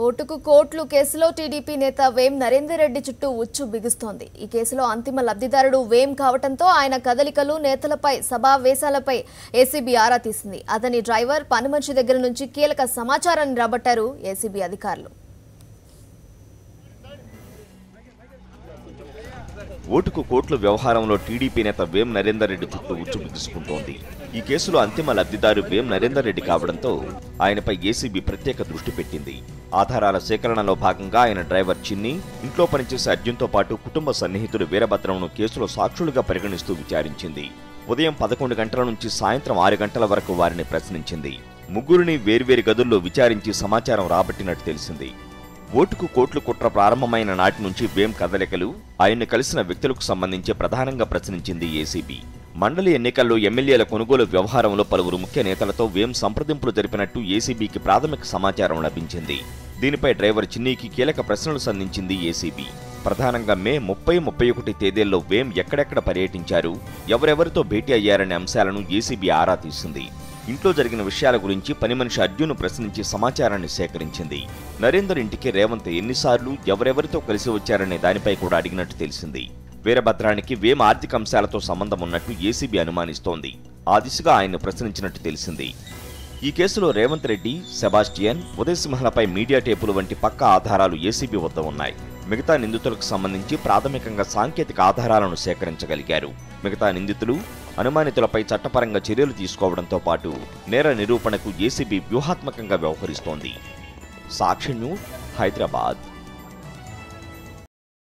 ఓటుకు కోట్లు కేసులో టీడీపీ నేత వేం నరేందర్ రెడ్డి చుట్టూ ఉచ్చు బిగుస్తోంది. ఈ కేసులో అంతిమ లబ్ధిదారుడు వేం కావడంతో ఆయన కదలికలు, నేతలపై, సమావేశాలపై ఏసీబీ ఆరా తీసింది. అతని డ్రైవర్, పనిమనిషి దగ్గర నుంచి కీలక సమాచారాన్ని రాబట్టారు ఏసీబీ అధికారులు. ఓటుకు కోట్ల వ్యవహారంలో టీడీపీ నేత వేం నరేందర్ రెడ్డి చుట్టూ ఉచ్చు బిగుసుకుంటోంది. ఈ కేసులో అంతిమ లబ్ధిదారు వేం నరేందర్ రెడ్డి కావడంతో ఆయనపై ఏసీబీ ప్రత్యేక దృష్టి పెట్టింది. ఆధారాల సేకరణలో భాగంగా ఆయన డ్రైవర్ చిన్ని, ఇంట్లో పనిచేసే అర్జున్తో పాటు కుటుంబ సన్నిహితుడు వీరభద్రంను కేసులో సాక్షులుగా పరిగణిస్తూ విచారించింది. ఉదయం 11 గంటల నుంచి సాయంత్రం 6 గంటల వరకు వారిని ప్రశ్నించింది. ముగ్గురిని వేర్వేరు గదుల్లో విచారించి సమాచారం రాబట్టినట్టు తెలిసింది. ఓటుకు కోట్లు కుట్ర ప్రారంభమైన నాటి నుంచి వేం కదలికలు, ఆయన్ను కలిసిన వ్యక్తులకు సంబంధించి ప్రధానంగా ప్రశ్నించింది ఏసీబీ. మండలి ఎన్నికల్లో ఎమ్మెల్యేల కొనుగోలు వ్యవహారంలో పలువురు ముఖ్య నేతలతో వేం సంప్రదింపులు జరిపినట్టు ఏసీబీకి ప్రాథమిక సమాచారం లభించింది. దీనిపై డ్రైవర్ చిన్నీకి కీలక ప్రశ్నలు సంధించింది ఏసీబీ. ప్రధానంగా మే 30, 31 తేదీల్లో వేం ఎక్కడెక్కడ పర్యటించారు, ఎవరెవరితో భేటీ అయ్యారనే అంశాలను ఏసీబీ ఆరా తీసింది. ఇంట్లో జరిగిన విషయాల గురించి పనిమనిషి అర్జున్ ప్రశ్నించి సమాచారాన్ని సేకరించింది. నరేందర్ ఇంటికి రేవంత్ ఎన్నిసార్లు, ఎవరెవరితో కలిసి వచ్చారనే దానిపై కూడా అడిగినట్టు తెలిసింది. వీరభద్రానికి వేం ఆర్థిక అంశాలతో సంబంధం ఉన్నట్టు ఏసీబీ అనుమానిస్తోంది. ఆ దిశగా ఆయన్ను ప్రశ్నించినట్టు తెలిసింది. ఈ కేసులో రేవంత్ రెడ్డి, సెబాస్టియన్, ఉదయ్ సింహలపై మీడియా టేపులు వంటి పక్కా ఆధారాలు ఏసీబీ వద్ద ఉన్నాయి. మిగతా నిందితులకు సంబంధించి ప్రాథమికంగా సాంకేతిక ఆధారాలను సేకరించగలిగారు. మిగతా నిందితులు, అనుమానితులపై చట్టపరంగా చర్యలు తీసుకోవడంతో పాటు నేర నిరూపణకు ఏసీబీ వ్యూహాత్మకంగా వ్యవహరిస్తోంది. సాక్షి న్యూస్, హైదరాబాద్.